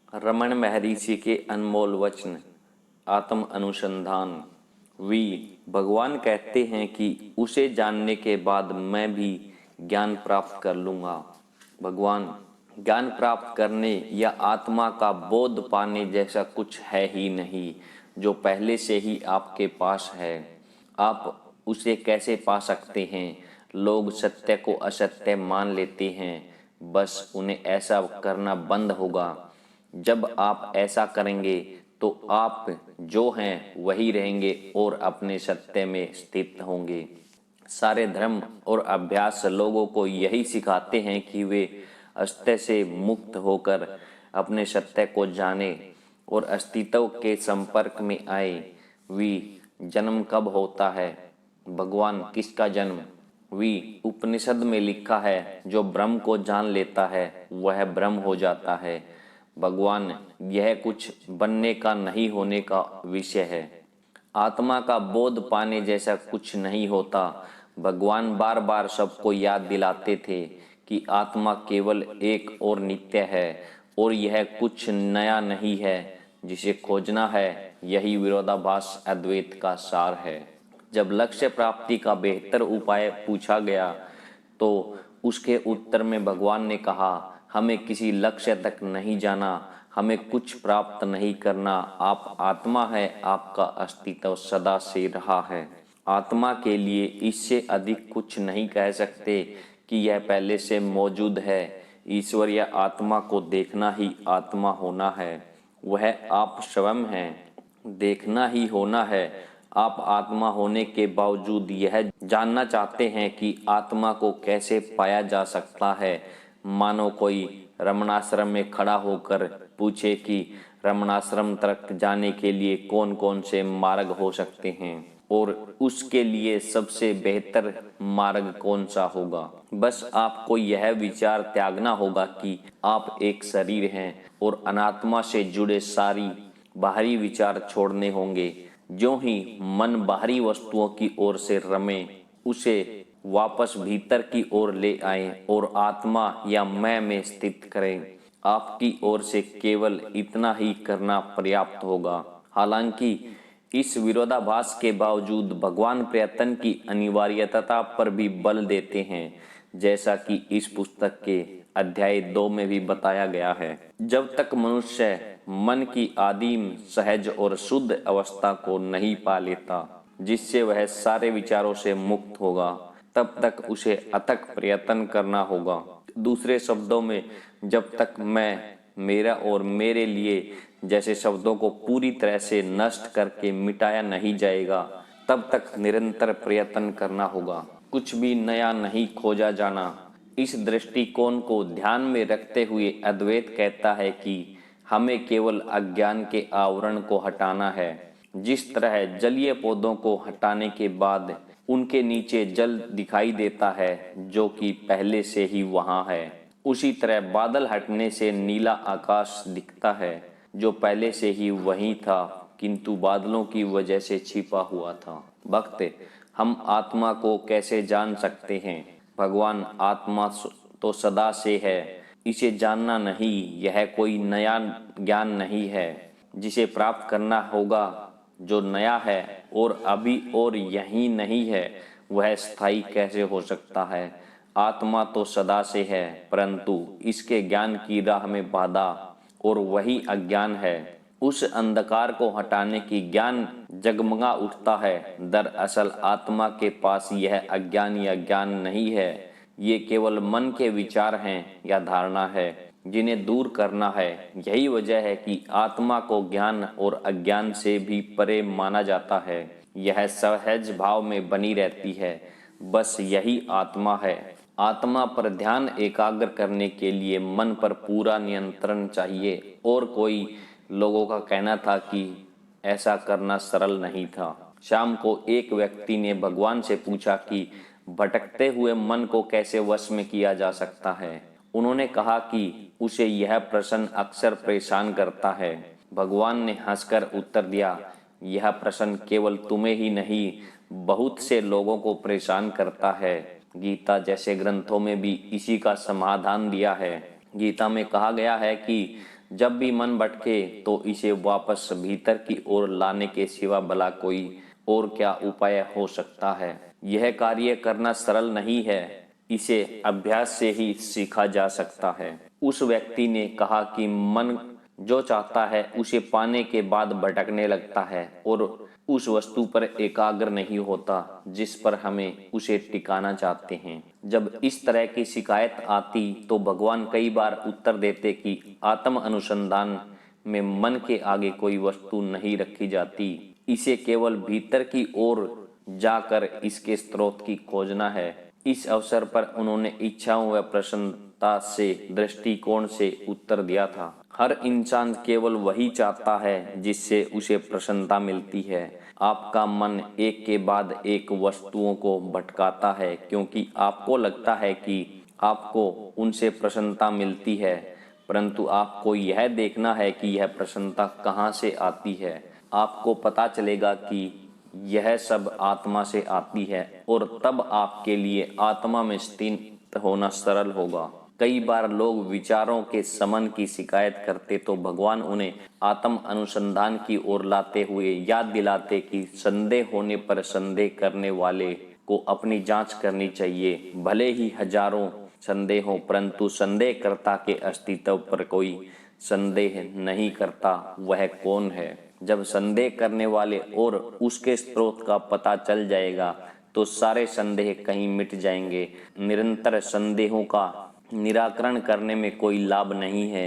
रमन महर्षि के अनमोल वचन। आत्म अनुसंधान। वी भगवान कहते हैं कि उसे जानने के बाद मैं भी ज्ञान प्राप्त कर लूंगा। भगवान, ज्ञान प्राप्त करने या आत्मा का बोध पाने जैसा कुछ है ही नहीं जो पहले से ही आपके पास है। आप उसे कैसे पा सकते हैं? लोग सत्य को असत्य मान लेते हैं, बस उन्हें ऐसा करना बंद होगा। जब आप ऐसा करेंगे तो आप जो हैं वही रहेंगे और अपने सत्य में स्थित होंगे। सारे धर्म और अभ्यास लोगों को यही सिखाते हैं कि वे अस्तित्व से मुक्त होकर अपने सत्य को जाने और अस्तित्व के संपर्क में आए। वी जन्म कब होता है? भगवान, किसका जन्म? वी उपनिषद में लिखा है, जो ब्रह्म को जान लेता है वह ब्रह्म हो जाता है। भगवान, यह कुछ बनने का नहीं होने का विषय है। आत्मा का बोध पाने जैसा कुछ नहीं होता। भगवान बार बार सबको याद दिलाते थे कि आत्मा केवल एक और नित्य है और यह कुछ नया नहीं है जिसे खोजना है। यही विरोधाभास अद्वैत का सार है। जब लक्ष्य प्राप्ति का बेहतर उपाय पूछा गया तो उसके उत्तर में भगवान ने कहा, हमें किसी लक्ष्य तक नहीं जाना, हमें कुछ प्राप्त नहीं करना। आप आत्मा है, आपका अस्तित्व सदा से रहा है। आत्मा के लिए इससे अधिक कुछ नहीं कह सकते कि यह पहले से मौजूद है। ईश्वर या आत्मा को देखना ही आत्मा होना है। वह आप स्वयं हैं। देखना ही होना है। आप आत्मा होने के बावजूद यह जानना चाहते हैं कि आत्मा को कैसे पाया जा सकता है। मानो कोई रमणाश्रम में खड़ा होकर पूछे कि रमणाश्रम तक जाने के लिए कौन कौन से मार्ग हो सकते हैं और उसके लिए सबसे बेहतर मार्ग कौन सा होगा। बस आपको यह विचार त्यागना होगा कि आप एक शरीर हैं और अनात्मा से जुड़े सारी बाहरी विचार छोड़ने होंगे। ज्यों ही मन बाहरी वस्तुओं की ओर से रमे, उसे वापस भीतर की ओर ले आए और आत्मा या मैं में स्थित करें। आपकी ओर से केवल इतना ही करना पर्याप्त होगा। हालांकि इस विरोधाभास के बावजूद भगवान प्रयत्न की अनिवार्यता पर भी बल देते हैं, जैसा कि इस पुस्तक के अध्याय 2 में भी बताया गया है। जब तक मनुष्य मन की आदिम, सहज और शुद्ध अवस्था को नहीं पा लेता, जिससे वह सारे विचारों से मुक्त होगा, तब तक उसे अथक प्रयत्न करना होगा। दूसरे शब्दों में, जब तक मैं, मेरा और मेरे लिए जैसे शब्दों को पूरी तरह से नष्ट करके मिटाया नहीं जाएगा, तब तक निरंतर प्रयत्न करना होगा। कुछ भी नया नहीं खोजा जाना। इस दृष्टिकोण को ध्यान में रखते हुए अद्वैत कहता है कि हमें केवल अज्ञान के आवरण को हटाना है। जिस तरह जलीय पौधों को हटाने के बाद उनके नीचे जल दिखाई देता है जो कि पहले से ही वहां है, उसी तरह बादल हटने से नीला आकाश दिखता है जो पहले से ही वहीं था किंतु बादलों की वजह से छिपा हुआ था। भक्त, हम आत्मा को कैसे जान सकते हैं? भगवान, आत्मा तो सदा से है। इसे जानना नहीं, यह कोई नया ज्ञान नहीं है जिसे प्राप्त करना होगा। जो नया है और अभी और यही नहीं है, वह स्थायी कैसे हो सकता है? आत्मा तो सदा से है, परंतु इसके ज्ञान की राह में बाधा और वही अज्ञान है। उस अंधकार को हटाने की ज्ञान जगमगा उठता है। दरअसल आत्मा के पास यह अज्ञान या ज्ञान नहीं है, ये केवल मन के विचार हैं या धारणा है जिन्हें दूर करना है। यही वजह है कि आत्मा को ज्ञान और अज्ञान से भी परे माना जाता है। यह सहज भाव में बनी रहती है। बस यही आत्मा है। आत्मा पर ध्यान एकाग्र करने के लिए मन पर पूरा नियंत्रण चाहिए और कोई लोगों का कहना था कि ऐसा करना सरल नहीं था। शाम को एक व्यक्ति ने भगवान से पूछा कि भटकते हुए मन को कैसे वश में किया जा सकता है। उन्होंने कहा कि उसे यह प्रश्न अक्सर परेशान करता है। भगवान ने हंसकर उत्तर दिया, यह प्रश्न केवल तुम्हें ही नहीं, बहुत से लोगों को परेशान करता है। गीता जैसे ग्रंथों में भी इसी का समाधान दिया है। गीता में कहा गया है कि जब भी मन भटके तो इसे वापस भीतर की ओर लाने के सिवा भला कोई और क्या उपाय हो सकता है। यह कार्य करना सरल नहीं है, इसे अभ्यास से ही सीखा जा सकता है। उस व्यक्ति ने कहा कि मन जो चाहता है उसे पाने के बाद भटकने लगता है और उस वस्तु पर एकाग्र नहीं होता जिस पर हमें उसे टिकाना चाहते हैं। जब इस तरह की शिकायत आती तो भगवान कई बार उत्तर देते कि आत्म अनुसंधान में मन के आगे कोई वस्तु नहीं रखी जाती, इसे केवल भीतर की ओर जाकर इसके स्रोत की खोजना है। इस अवसर पर उन्होंने इच्छाओं व प्रसन्नता से दृष्टिकोण से उत्तर दिया था। हर इंसान केवल वही चाहता है जिससे उसे प्रसन्नता मिलती है। आपका मन एक के बाद एक वस्तुओं को भटकाता है क्योंकि आपको लगता है कि आपको उनसे प्रसन्नता मिलती है, परंतु आपको यह देखना है कि यह प्रसन्नता कहाँ से आती है। आपको पता चलेगा कि यह सब आत्मा से आती है और तब आपके लिए आत्मा में स्थित होना सरल होगा। कई बार लोग विचारों के समन की शिकायत करते तो भगवान उन्हें आत्म अनुसंधान की ओर लाते हुए याद दिलाते कि संदेह होने पर संदेह करने वाले को अपनी जांच करनी चाहिए। भले ही हजारों संदेह हो, परंतु संदेहकर्ता के अस्तित्व पर कोई संदेह नहीं करता, वह कौन है। जब संदेह करने वाले और उसके स्रोत का पता चल जाएगा तो सारे संदेह कहीं मिट जाएंगे। निरंतर संदेहों का निराकरण करने में कोई लाभ नहीं है।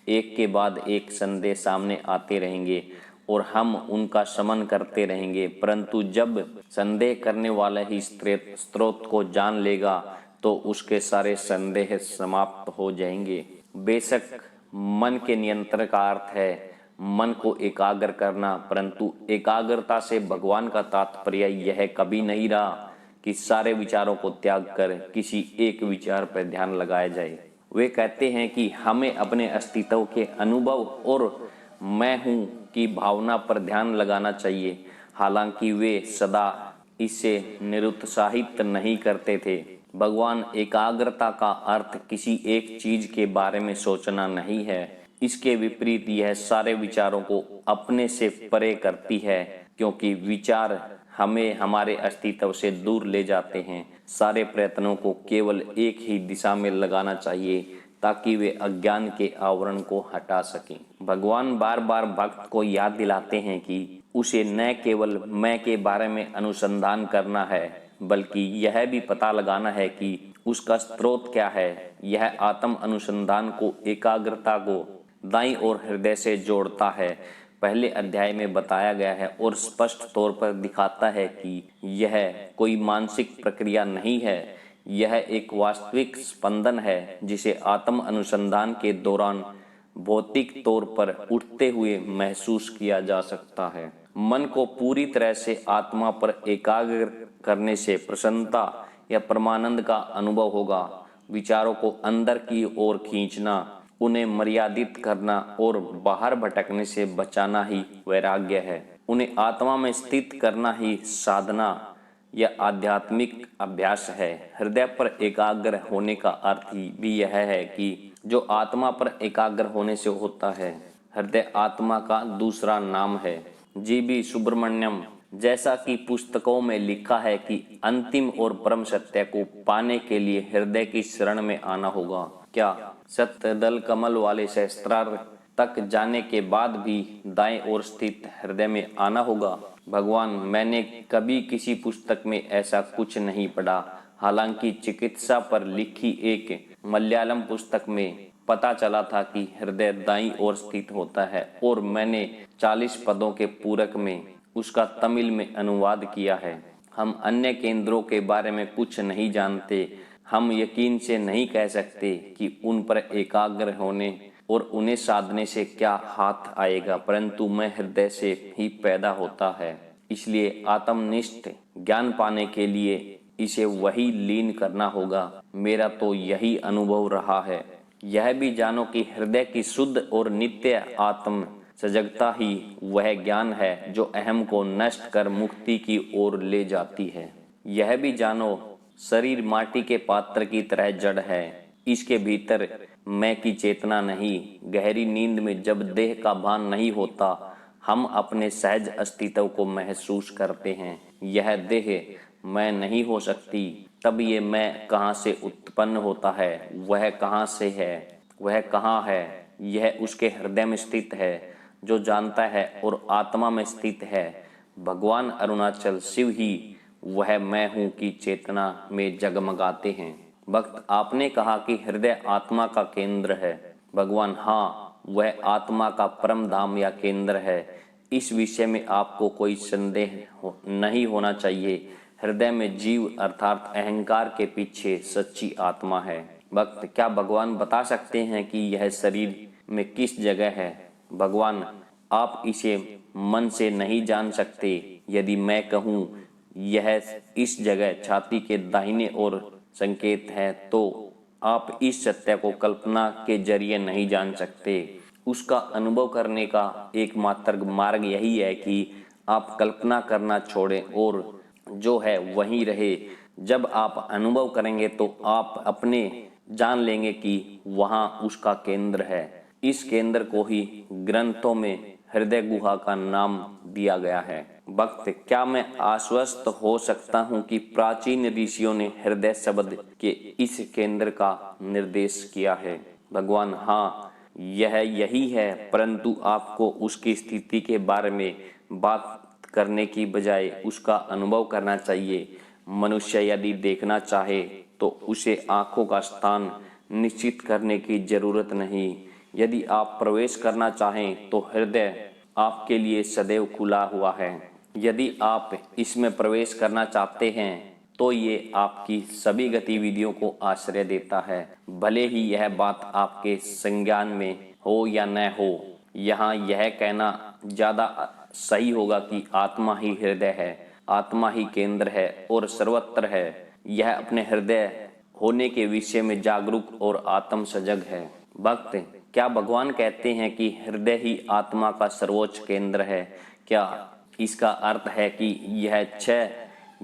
एक के बाद एक संदेह सामने आते रहेंगे और हम उनका शमन करते रहेंगे, परंतु जब संदेह करने वाला ही स्रोत को जान लेगा तो उसके सारे संदेह समाप्त हो जाएंगे। बेशक मन के नियंत्रण का अर्थ है मन को एकाग्र करना, परंतु एकाग्रता से भगवान का तात्पर्य यह कभी नहीं रहा कि सारे विचारों को त्याग कर किसी एक विचार पर ध्यान लगाया जाए। वे कहते हैं कि हमें अपने अस्तित्व के अनुभव और मैं हूँ की भावना पर ध्यान लगाना चाहिए। हालांकि वे सदा इससे निरुत्साहित नहीं करते थे। भगवान एकाग्रता का अर्थ किसी एक चीज के बारे में सोचना नहीं है, इसके विपरीत यह सारे विचारों को अपने से परे करती है, क्योंकि विचार हमें हमारे अस्तित्व से दूर ले जाते हैं। सारे प्रयत्नों को केवल एक ही दिशा में लगाना चाहिए ताकि वे अज्ञान के आवरण को हटा सकें। भगवान बार बार भक्त को याद दिलाते हैं कि उसे न केवल मैं के बारे में अनुसंधान करना है, बल्कि यह भी पता लगाना है कि उसका स्रोत क्या है। यह आत्म अनुसंधान को एकाग्रता को दाईं ओर हृदय से जोड़ता है। पहले अध्याय में बताया गया है और स्पष्ट तौर पर दिखाता है कि यह कोई मानसिक प्रक्रिया नहीं है, यह एक वास्तविक स्पंदन है जिसे आत्म अनुसंधान के दौरान भौतिक तौर पर उठते हुए महसूस किया जा सकता है। मन को पूरी तरह से आत्मा पर एकाग्र करने से प्रसन्नता या परमानंद का अनुभव होगा। विचारों को अंदर की ओर खींचना, उन्हें मर्यादित करना और बाहर भटकने से बचाना ही वैराग्य है। उन्हें आत्मा में स्थित करना ही साधना या आध्यात्मिक अभ्यास है। हृदय पर एकाग्र होने का अर्थ भी यह है कि जो आत्मा पर एकाग्र होने से होता है। हृदय आत्मा का दूसरा नाम है। जी.बी. सुब्रमण्यम जैसा कि पुस्तकों में लिखा है कि अंतिम और परम सत्य को पाने के लिए हृदय की शरण में आना होगा। क्या सत्य दल कमल वाले सहस्त्रार तक जाने के बाद भी दाएं ओर स्थित हृदय में आना होगा? भगवान, मैंने कभी किसी पुस्तक में ऐसा कुछ नहीं पढ़ा। हालांकि चिकित्सा पर लिखी एक मलयालम पुस्तक में पता चला था कि हृदय दाईं ओर स्थित होता है और मैंने 40 पदों के पूरक में उसका तमिल में अनुवाद किया है। हम अन्य केंद्रों के बारे में कुछ नहीं जानते। हम यकीन से नहीं कह सकते कि उन पर एकाग्र होने और उन्हें साधने से क्या हाथ आएगा, परंतु मैं हृदय से ही पैदा होता है। इसलिए आत्मनिष्ठ ज्ञान पाने के लिए इसे वही लीन करना होगा। मेरा तो यही अनुभव रहा है। यह भी जानो कि हृदय की शुद्ध और नित्य आत्म सजगता ही वह ज्ञान है जो अहम को नष्ट कर मुक्ति की ओर ले जाती है। यह भी जानो, शरीर माटी के पात्र की तरह जड़ है। इसके भीतर मैं की चेतना नहीं। गहरी नींद में जब देह का भान नहीं होता, हम अपने सहज अस्तित्व को महसूस करते हैं। यह देह मैं नहीं हो सकती। तब ये मैं कहाँ से उत्पन्न होता है? वह कहाँ से है? वह कहाँ है? यह उसके हृदय में स्थित है जो जानता है और आत्मा में स्थित है। भगवान अरुणाचल शिव ही वह मैं हूँ की चेतना में जगमगाते हैं। भक्त, आपने कहा कि हृदय आत्मा का केंद्र है। भगवान, हाँ, वह आत्मा का परम धाम या केंद्र है। इस विषय में आपको कोई संदेह नहीं होना चाहिए। हृदय में जीव अर्थात अहंकार के पीछे सच्ची आत्मा है। भक्त, क्या भगवान बता सकते हैं कि यह शरीर में किस जगह है? भगवान, आप इसे मन से नहीं जान सकते। यदि मैं कहूँ यह इस जगह छाती के दाहिने ओर संकेत है, तो आप इस सत्य को कल्पना के जरिए नहीं जान सकते। उसका अनुभव करने का एकमात्र मार्ग यही है कि आप कल्पना करना छोड़ें और जो है वहीं रहे। जब आप अनुभव करेंगे तो आप अपने जान लेंगे कि वहाँ उसका केंद्र है। इस केंद्र को ही ग्रंथों में हृदय गुहा का नाम दिया गया है। भक्त, क्या मैं आश्वस्त हो सकता हूँ कि प्राचीन ऋषियों ने हृदय शब्द के इस केंद्र का निर्देश किया है? भगवान, हाँ, यह यही है, परंतु आपको उसकी स्थिति के बारे में बात करने की बजाय उसका अनुभव करना चाहिए। मनुष्य यदि देखना चाहे तो उसे आंखों का स्थान निश्चित करने की जरूरत नहीं। यदि आप प्रवेश करना चाहें तो हृदय आपके लिए सदैव खुला हुआ है। यदि आप इसमें प्रवेश करना चाहते हैं तो ये आपकी सभी गतिविधियों को आश्रय देता है, भले ही यह बात आपके संज्ञान में हो या न हो। यहाँ यह कहना ज्यादा सही होगा कि आत्मा ही हृदय है, आत्मा ही केंद्र है और सर्वत्र है। यह अपने हृदय होने के विषय में जागरूक और आत्म सजग है। भक्त, क्या भगवान कहते हैं कि हृदय ही आत्मा का सर्वोच्च केंद्र है? क्या इसका अर्थ है कि यह 6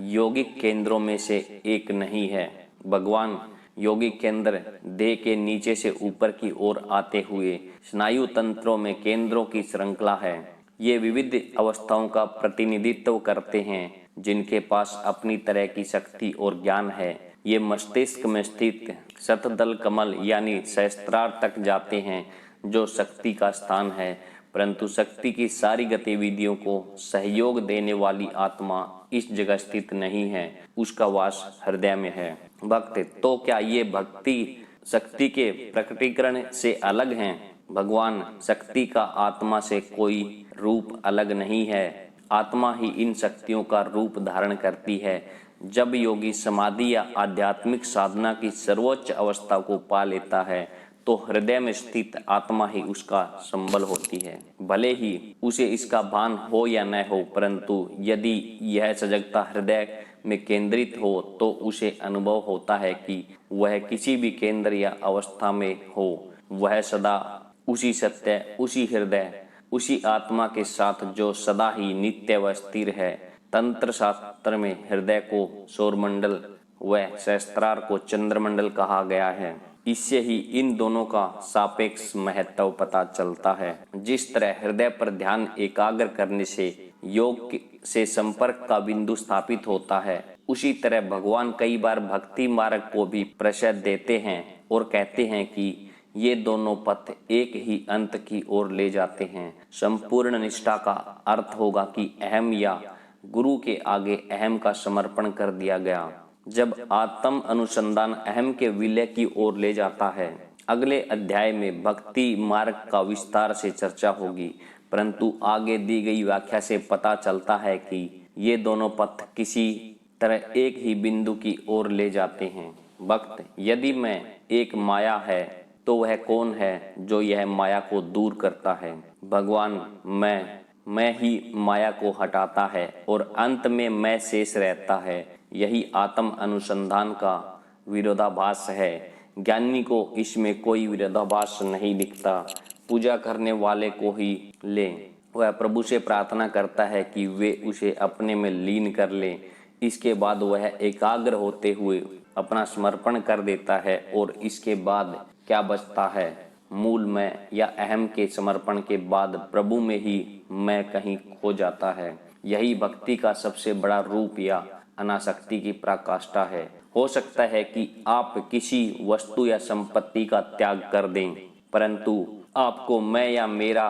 यौगिक केंद्रों में से एक नहीं है? भगवान, यौगिक केंद्र देह के नीचे से ऊपर की ओर आते हुए स्नायु तंत्रों में केंद्रों की श्रृंखला है। ये विविध अवस्थाओं का प्रतिनिधित्व करते हैं जिनके पास अपनी तरह की शक्ति और ज्ञान है। ये मस्तिष्क में स्थित शतदल कमल यानी सहस्त्रार तक जाते हैं जो शक्ति का स्थान है, परंतु शक्ति की सारी गतिविधियों को सहयोग देने वाली आत्मा इस जगह स्थित नहीं है, उसका वास हृदय में है। भक्त, तो क्या ये भक्ति शक्ति के प्रकटीकरण से अलग हैं? भगवान, शक्ति का आत्मा से कोई रूप अलग नहीं है। आत्मा ही इन शक्तियों का रूप धारण करती है। जब योगी समाधि या आध्यात्मिक साधना की सर्वोच्च अवस्था को पा लेता है तो हृदय में स्थित आत्मा ही उसका संबल होती है। भले ही उसे इसका भान हो या न हो, परंतु यदि यह सजगता हृदय में केंद्रित हो तो उसे अनुभव होता है कि वह किसी भी केंद्र या अवस्था में हो, वह सदा उसी सत्य, उसी हृदय, उसी आत्मा के साथ जो सदा ही नित्य व स्थिर है। तंत्र शास्त्र में हृदय को सौरमंडल व सहस्त्रार को चंद्रमंडल कहा गया है। इससे ही इन दोनों का सापेक्ष महत्व पता चलता है। जिस तरह हृदय पर ध्यान एकाग्र करने से योग से संपर्क का बिंदु स्थापित होता है, उसी तरह भगवान कई बार भक्ति मार्ग को भी प्रशय देते हैं और कहते हैं कि ये दोनों पथ एक ही अंत की ओर ले जाते हैं। संपूर्ण निष्ठा का अर्थ होगा कि अहम या गुरु के आगे अहम का समर्पण कर दिया गया। जब आत्म अनुसंधान अहम के विलय की ओर ले जाता है। अगले अध्याय में भक्ति मार्ग का विस्तार से चर्चा होगी, परंतु आगे दी गई व्याख्या से पता चलता है कि ये दोनों पथ किसी तरह एक ही बिंदु की ओर ले जाते हैं। भक्त, यदि मैं एक माया है तो वह कौन है जो यह माया को दूर करता है? भगवान, मैं ही माया को हटाता है और अंत में मैं शेष रहता है। यही आत्म अनुसंधान का विरोधाभास है। ज्ञानी को इसमें कोई विरोधाभास नहीं दिखता। पूजा करने वाले को ही ले, वह प्रभु से प्रार्थना करता है कि वे उसे अपने में लीन कर लें। इसके बाद वह एकाग्र होते हुए अपना समर्पण कर देता है और इसके बाद क्या बचता है? मूल मैं या अहम के समर्पण के बाद प्रभु में ही मैं कहीं खो जाता है। यही भक्ति का सबसे बड़ा रूप या अनासक्ति की पराकाष्ठा है। हो सकता है कि आप किसी वस्तु या संपत्ति का त्याग कर दें, परंतु आपको मैं या मेरा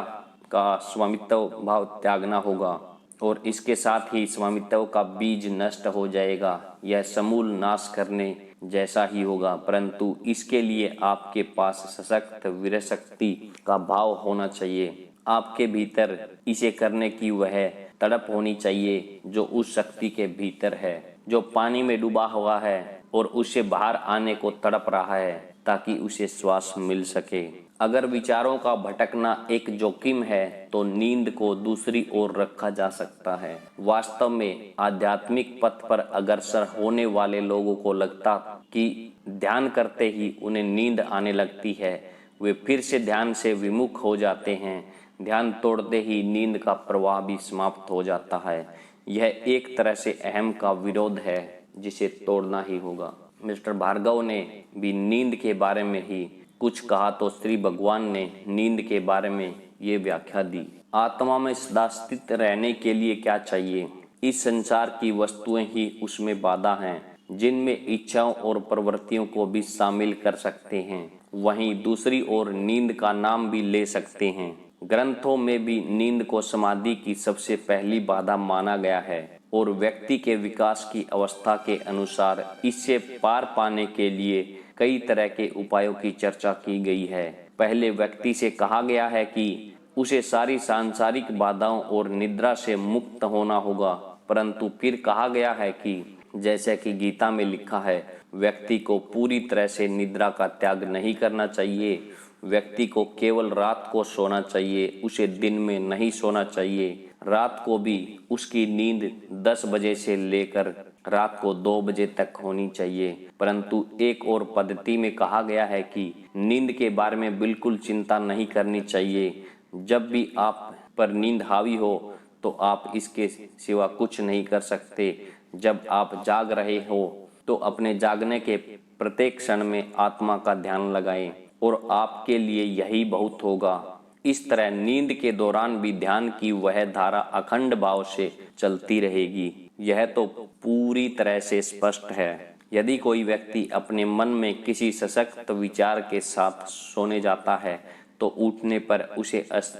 का स्वामित्व भाव त्यागना होगा और इसके साथ ही स्वामित्व का बीज नष्ट हो जाएगा। यह समूल नाश करने जैसा ही होगा, परंतु इसके लिए आपके पास सशक्त विरशक्ति का भाव होना चाहिए। आपके भीतर इसे करने की वह तड़प होनी चाहिए जो उस शक्ति के भीतर है, जो पानी में डूबा हुआ है और उससे बाहर आने को तड़प रहा है ताकि उसे श्वास मिल सके। अगर विचारों का भटकना एक जोखिम है तो नींद को दूसरी ओर रखा जा सकता है। वास्तव में आध्यात्मिक पथ पर अग्रसर होने वाले लोगों को लगता कि ध्यान करते ही उन्हें नींद आने लगती है, वे फिर से ध्यान से विमुख हो जाते हैं। ध्यान तोड़ते ही नींद का प्रवाह भी समाप्त हो जाता है। यह एक तरह से अहम का विरोध है जिसे तोड़ना ही होगा। मिस्टर भार्गव ने भी नींद के बारे में ही कुछ कहा तो श्री भगवान ने नींद के बारे में ये व्याख्या दी। आत्मा में सदा स्थित रहने के लिए क्या चाहिए? इस संसार की वस्तुएं ही उसमें बाधा हैं, जिनमें इच्छाओं और प्रवृत्तियों को भी शामिल कर सकते हैं। वहीं दूसरी ओर नींद का नाम भी ले सकते हैं। ग्रंथों में भी नींद को समाधि की सबसे पहली बाधा माना गया है और व्यक्ति के विकास की अवस्था के अनुसार इससे पार पाने के लिए कई तरह के उपायों की चर्चा की गई है। पहले व्यक्ति से कहा गया है कि उसे सारी सांसारिक बाधाओं और निद्रा से मुक्त होना होगा, परंतु फिर कहा गया है कि जैसे कि गीता में लिखा है, व्यक्ति को पूरी तरह से निद्रा का त्याग नहीं करना चाहिए। व्यक्ति को केवल रात को सोना चाहिए, उसे दिन में नहीं सोना चाहिए। रात को भी उसकी नींद 10 बजे से लेकर रात को 2 बजे तक होनी चाहिए। परंतु एक और पद्धति में कहा गया है कि नींद के बारे में बिल्कुल चिंता नहीं करनी चाहिए। जब भी आप पर नींद हावी हो तो आप इसके सिवा कुछ नहीं कर सकते। जब आप जाग रहे हो तो अपने जागने के प्रत्येक क्षण में आत्मा का ध्यान लगाएं और आपके लिए यही बहुत होगा। इस तरह नींद के दौरान भी ध्यान की वह धारा अखंड भाव से चलती रहेगी। यह तो पूरी तरह से स्पष्ट है। यदि कोई व्यक्ति अपने मन में किसी सशक्त विचार के साथ सोने जाता है तो उठने पर उसे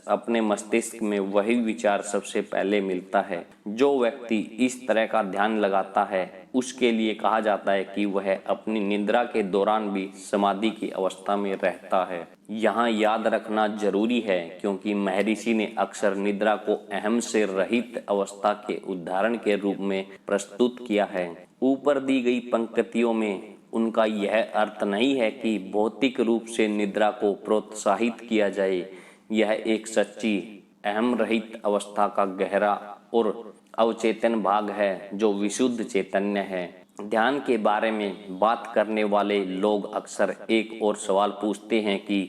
अपने मस्तिष्क में वही विचार सबसे पहले मिलता है। जो व्यक्ति इस तरह का ध्यान लगाता है उसके लिए कहा जाता है कि वह अपनी निद्रा के दौरान भी समाधि की अवस्था में रहता है। यहाँ याद रखना जरूरी है क्योंकि महर्षि ने अक्सर निद्रा को अहम से रहित अवस्था के उदाहरण के रूप में प्रस्तुत किया है। ऊपर दी गई पंक्तियों में उनका यह अर्थ नहीं है कि भौतिक रूप से निद्रा को प्रोत्साहित किया जाए। यह एक सच्ची अहम रहित अवस्था का गहरा और अवचेतन भाग है जो विशुद्ध चैतन्य है। ध्यान के बारे में बात करने वाले लोग अक्सर एक और सवाल पूछते हैं कि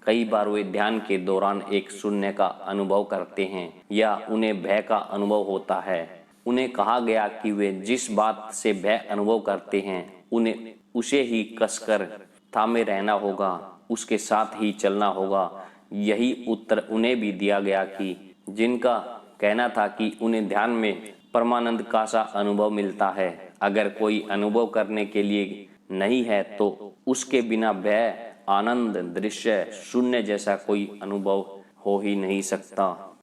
कई बार वे ध्यान के दौरान एक शून्य का अनुभव करते हैं या उन्हें भय का अनुभव होता है। उन्हें कहा गया कि वे जिस बात से भय अनुभव करते हैं उन्हें उसे ही कसकर थामे रहना होगा, उसके साथ ही चलना होगा। यही उत्तर उन्हें भी दिया गया कि जिनका कहना था कि उन्हें ध्यान में परमानंद का सा अनुभव मिलता है। अगर कोई अनुभव करने के लिए नहीं है तो उसके बिना भय, आनंद, दृश्य, शून्य जैसा कोई अनुभव हो ही नहीं सकता।